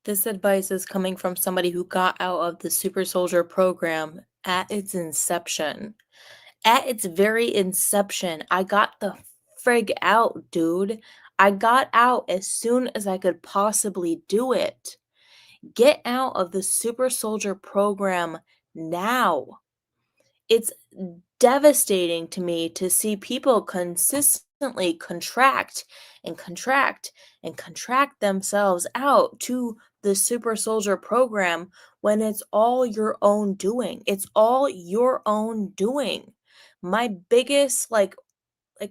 This advice is coming from somebody who got out of the Super Soldier program at its inception. At its very inception, I got the frig out, dude. I got out as soon as I could possibly do it. Get out of the Super Soldier program now. It's devastating to me to see people consistently contract and contract and contract themselves out to the super soldier program when it's all your own doing. It's all your own doing. My biggest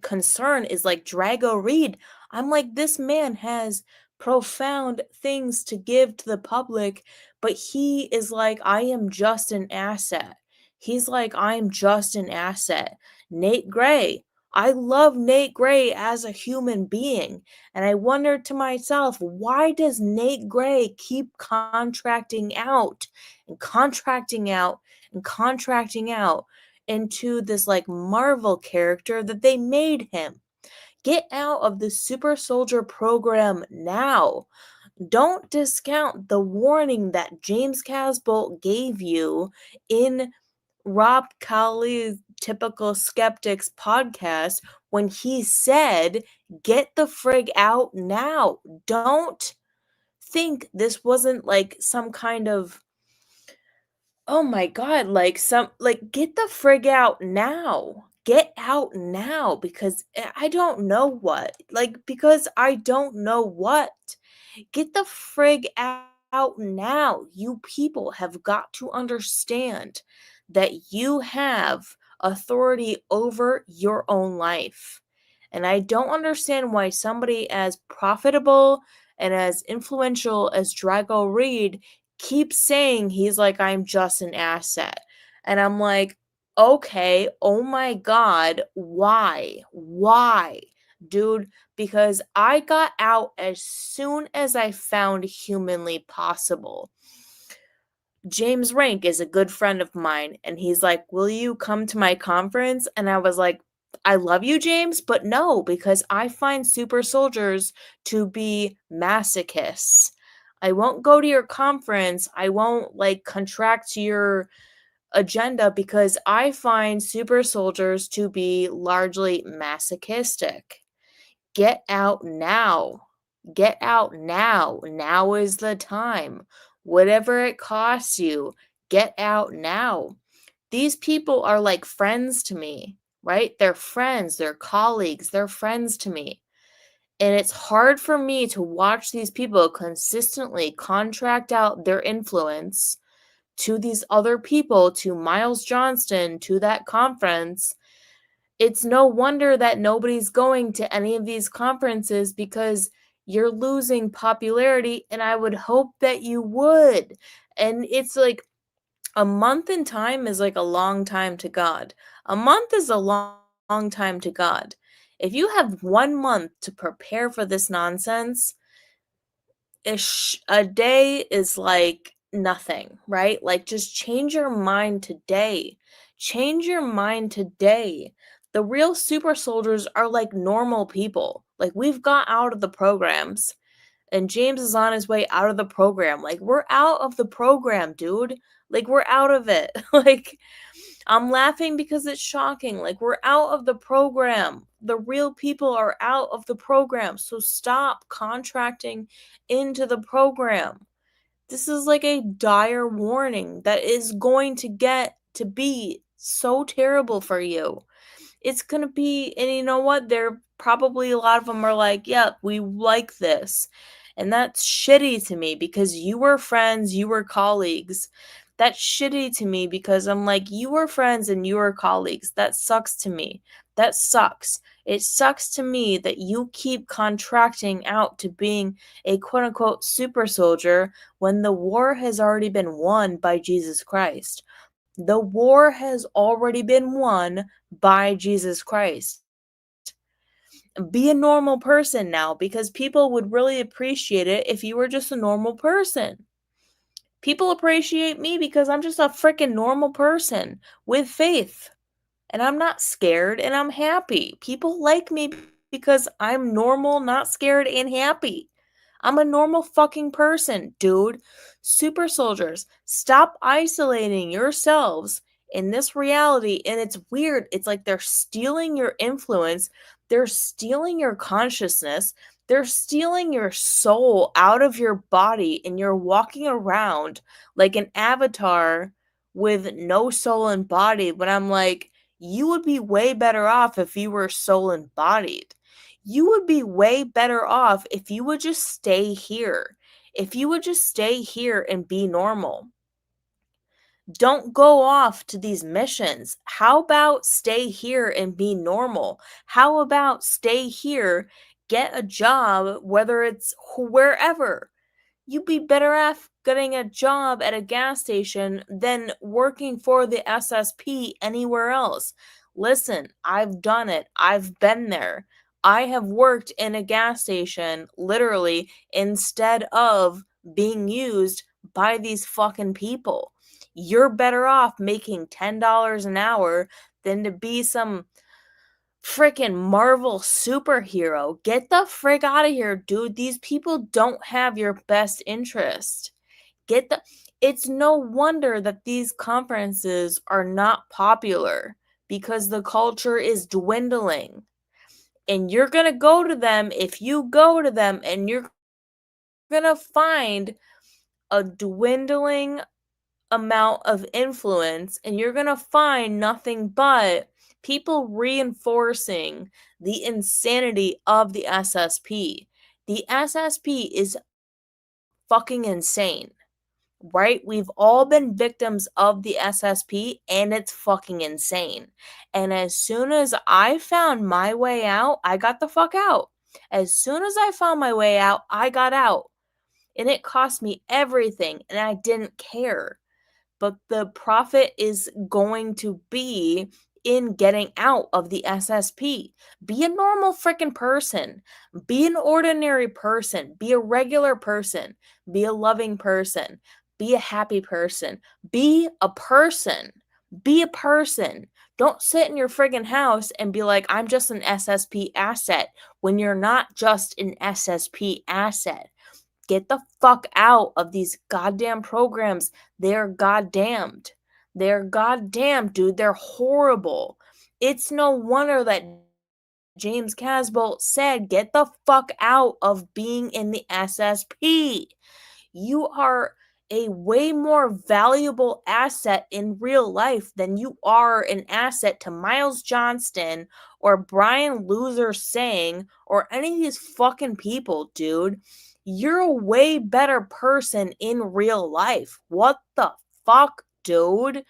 concern is like Drago Reed. I'm like, this man has profound things to give to the public, but he is like, I am just an asset. He's like, I'm just an asset. Nate Gray. I love Nate Gray as a human being. And I wonder to myself, why does Nate Gray keep contracting out and contracting out and contracting out into this like Marvel character that they made him? Get out of the super soldier program now. Don't discount the warning that James Casbolt gave you in Rob Cowley's Typical Skeptics podcast when he said, get the frig out now. Don't think this wasn't like some kind of, oh my god, like some like get the frig out now. Get out now because I don't know what. Like because I don't know what. Get the frig out now. You people have got to understand that you have authority over your own life. And I don't understand why somebody as profitable and as influential as Drago Reed keeps saying he's like, I'm just an asset. And I'm like, okay, oh my God, why? Why? Dude, because I got out as soon as I found humanly possible. James Rank is a good friend of mine, and he's like, will you come to my conference? And I was like, I love you, James, but no, because I find super soldiers to be masochists. I won't go to your conference. I won't like contract to your agenda because I find super soldiers to be largely masochistic. Get out now. Get out now. Now is the time. Whatever it costs you, get out now. These people are like friends to me, right? They're friends, they're colleagues, they're friends to me. And it's hard for me to watch these people consistently contract out their influence to these other people, to Miles Johnston, to that conference. It's no wonder that nobody's going to any of these conferences because you're losing popularity, and I would hope that you would. And it's like a month in time is like a long time to God. A month is a long time to God. If you have 1 month to prepare for this nonsense, a day is like nothing, right? Like just change your mind today. Change your mind today. The real super soldiers are like normal people. Like we've got out of the programs and James is on his way out of the program. Like we're out of the program, dude. Like we're out of it. Like I'm laughing because it's shocking. Like we're out of the program. The real people are out of the program. So stop contracting into the program. This is like a dire warning that is going to get to be so terrible for you. It's going to be, and you know what? There probably a lot of them are like, yeah, we like this. And that's shitty to me because you were friends, you were colleagues. That's shitty to me because I'm like, you were friends and you were colleagues. That sucks to me. That sucks. It sucks to me that you keep contracting out to being a quote unquote super soldier when the war has already been won by Jesus Christ. The war has already been won by Jesus Christ. Be a normal person now because people would really appreciate it if you were just a normal person. People appreciate me because I'm just a freaking normal person with faith. And I'm not scared and I'm happy. People like me because I'm normal, not scared, and happy. I'm a normal fucking person, dude. Super soldiers, stop isolating yourselves in this reality. And it's weird. It's like they're stealing your influence, they're stealing your consciousness, they're stealing your soul out of your body, and you're walking around like an avatar with no soul and body. But I'm like, you would be way better off if you were soul embodied. You would be way better off if you would just stay here. If you would just stay here and be normal. Don't go off to these missions. How about stay here and be normal? How about stay here, get a job, whether it's wherever? You'd be better off getting a job at a gas station than working for the SSP anywhere else. Listen, I've done it. I've been there. I have worked in a gas station literally instead of being used by these fucking people. You're better off making $10 an hour than to be some freaking Marvel superhero. Get the frick out of here, dude. These people don't have your best interest. Get the It's no wonder that these conferences are not popular because the culture is dwindling. And you're going to go to them, if you go to them, and you're going to find a dwindling amount of influence, and you're going to find nothing but people reinforcing the insanity of the SSP. The SSP is fucking insane, right? We've all been victims of the SSP, and it's fucking insane. And as soon as I found my way out, I got the fuck out. As soon as I found my way out, I got out. And it cost me everything, and I didn't care. But the profit is going to be in getting out of the SSP. Be a normal freaking person. Be an ordinary person. Be a regular person. Be a loving person. Be a happy person. Be a person. Be a person. Don't sit in your friggin' house and be like, I'm just an SSP asset when you're not just an SSP asset. Get the fuck out of these goddamn programs. They're goddamned. They're goddamn, dude. They're horrible. It's no wonder that James Casbolt said, get the fuck out of being in the SSP. You are a way more valuable asset in real life than you are an asset to Miles Johnston or Brian Loser Singh or any of these fucking people, dude. You're a way better person in real life. What the fuck, dude?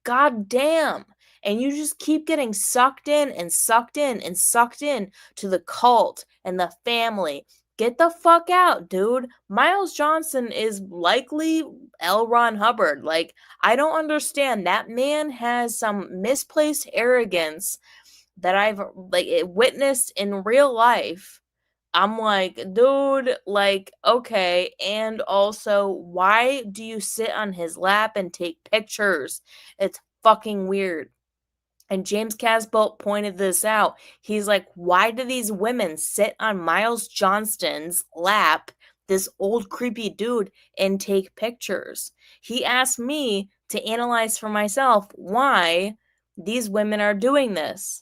God damn. And you just keep getting sucked in and sucked in and sucked in to the cult and the family. Get the fuck out, dude. Miles Johnson is likely L. Ron Hubbard. Like, I don't understand. That man has some misplaced arrogance that I've witnessed in real life. I'm like, dude, like, okay. And also, why do you sit on his lap and take pictures? It's fucking weird. And James Casbolt pointed this out. He's like, why do these women sit on Miles Johnston's lap, this old creepy dude, and take pictures? He asked me to analyze for myself why these women are doing this.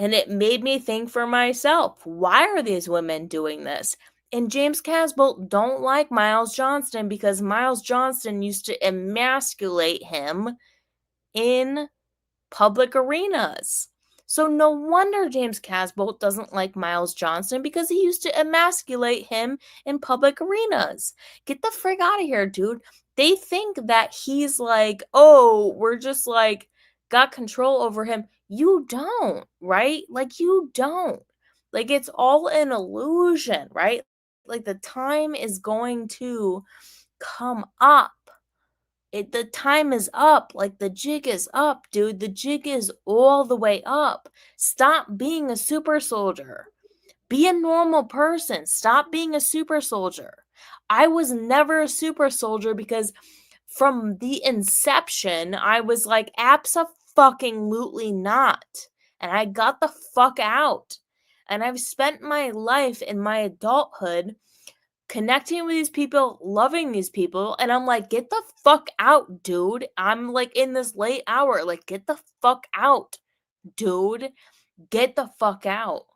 And it made me think for myself, why are these women doing this? And James Casbolt don't like Miles Johnston because Miles Johnston used to emasculate him in public arenas. So no wonder James Casbolt doesn't like Miles Johnston because he used to emasculate him in public arenas. Get the frig out of here, dude. They think that he's like, oh, we're just like got control over him. You don't, right? Like you don't. Like it's all an illusion, right? Like the time is going to come up. The time is up. Like the jig is up, dude. The jig is all the way up. Stop being a super soldier. Be a normal person. Stop being a super soldier. I was never a super soldier because from the inception, I was like, abso-fucking-lutely not. And I got the fuck out. And I've spent my life in my adulthood connecting with these people, loving these people, and I'm like, "Get the fuck out, dude. I'm, like, in this late hour, like, get the fuck out, dude. Get the fuck out."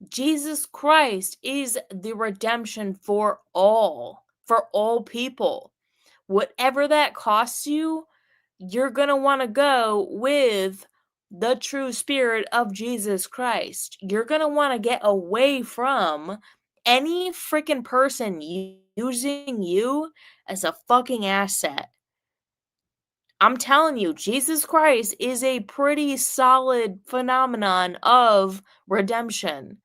Jesus Christ is the redemption for all people. Whatever that costs you, you're going to want to go with the true spirit of Jesus Christ. You're going to want to get away from any freaking person using you as a fucking asset. I'm telling you, Jesus Christ is a pretty solid phenomenon of redemption.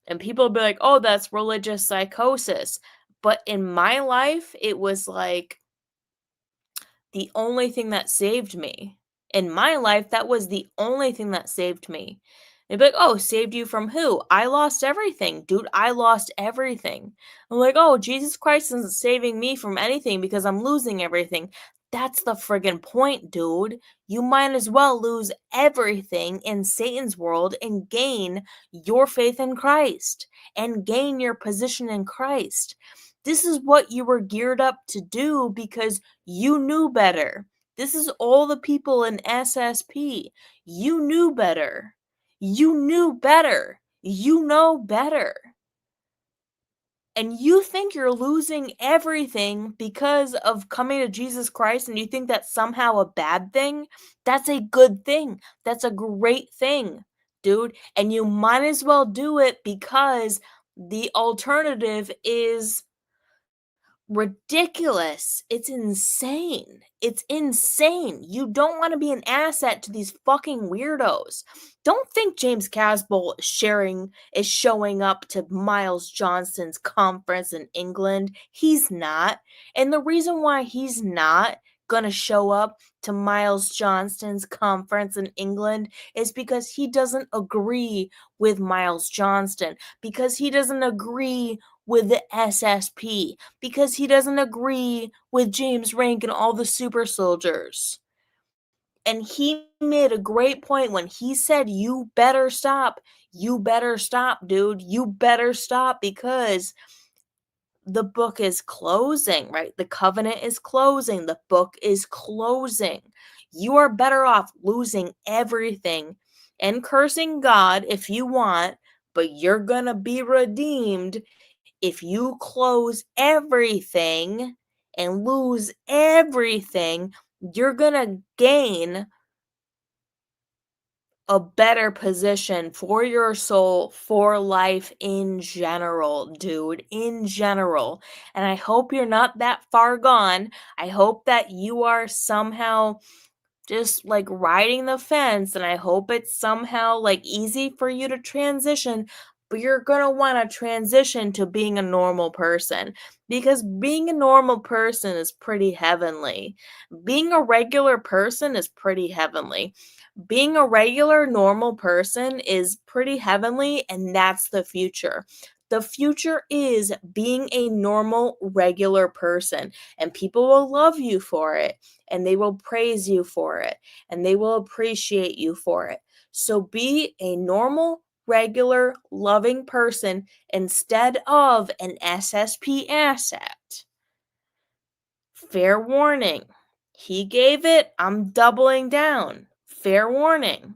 And people will be like, "Oh, that's religious psychosis." But in my life, it was like the only thing that saved me. In my life, that was the only thing that saved me. They'd be like, "Oh, saved you from who?" "I lost everything, dude. I lost everything." I'm like, "Oh, Jesus Christ isn't saving me from anything because I'm losing everything." That's the friggin' point, dude. You might as well lose everything in Satan's world and gain your faith in Christ and gain your position in Christ. This is what you were geared up to do because you knew better. This is all the people in SSP. You knew better. You knew better. You know better. And you think you're losing everything because of coming to Jesus Christ, and you think that's somehow a bad thing? That's a good thing. That's a great thing, dude. And you might as well do it because the alternative is ridiculous. It's insane. It's insane. You don't want to be an asset to these fucking weirdos. Don't think James Casbolt is showing up to Miles Johnston's conference in England. He's not. And the reason why he's not gonna show up to Miles Johnston's conference in England is because he doesn't agree with Miles Johnston, because he doesn't agree with the SSP, because he doesn't agree with James Rank and all the super soldiers. And he made a great point when he said, "You better stop. You better stop, dude. You better stop because the book is closing, right? The covenant is closing. The book is closing. You are better off losing everything and cursing God if you want, but you're going to be redeemed if you close everything and lose everything. You're going to gain a better position for your soul, for life in general, dude, in general. And I hope you're not that far gone. I hope that you are somehow just like riding the fence, and I hope it's somehow like easy for you to transition, but you're going to want to transition to being a normal person, because being a normal person is pretty heavenly. Being a regular person is pretty heavenly. Being a regular normal person is pretty heavenly, and that's the future. The future is being a normal regular person, and people will love you for it, and they will praise you for it, and they will appreciate you for it. So be a normal, regular, loving person instead of an SSP asset. Fair warning. He gave it, I'm doubling down. Fair warning.